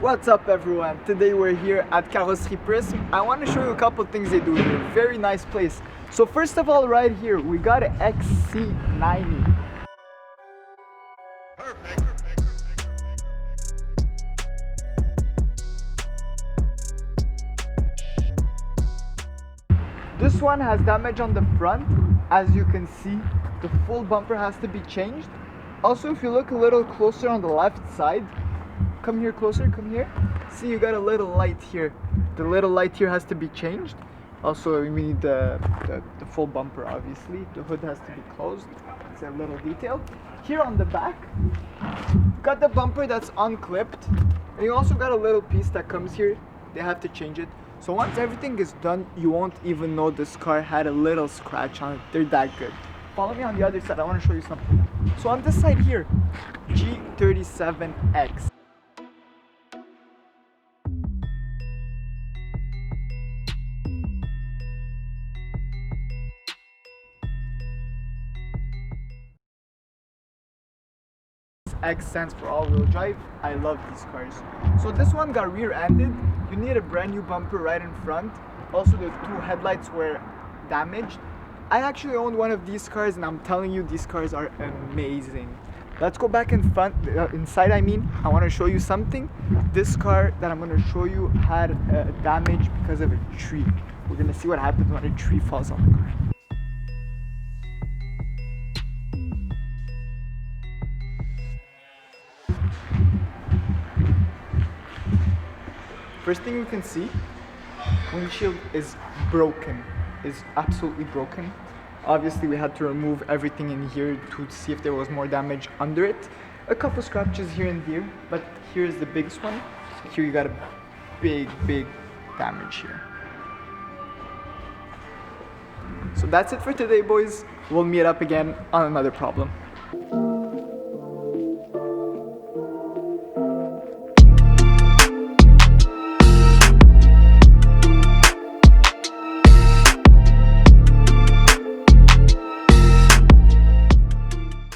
What's up everyone? Today we're here at Carrosserie Prisme. I want to show you a couple things they do here. Very nice place. So first of all, right here we got an XC90. This one has damage on the front. As you can see, the full bumper has to be changed. Also, if you look a little closer on the left side, come here closer, come here. See, you got a little light here. The little light here has to be changed. Also, we need the full bumper, obviously. The hood has to be closed. It's a little detail. Here on the back, got the bumper that's unclipped. And you also got a little piece that comes here. They have to change it. So once everything is done, you won't even know this car had a little scratch on it. They're that good. Follow me on the other side. I want to show you something. So on this side here, G37X. X stands for all-wheel drive. I love these cars. So this one got rear-ended. You need a brand new bumper right in front. Also, the two headlights were damaged. I actually owned one of these cars, and I'm telling you, these cars are amazing. Let's go back in front, inside. I want to show you something. This car that I'm going to show you had damage because of a tree. We're going to see what happens when a tree falls on the car. First thing you can see, windshield is broken, is absolutely broken. Obviously we had to remove everything in here to see if there was more damage under it. A couple scratches here and there, but here's the biggest one. Here you got a big damage here. So that's it for today, boys. We'll meet up again on another problem.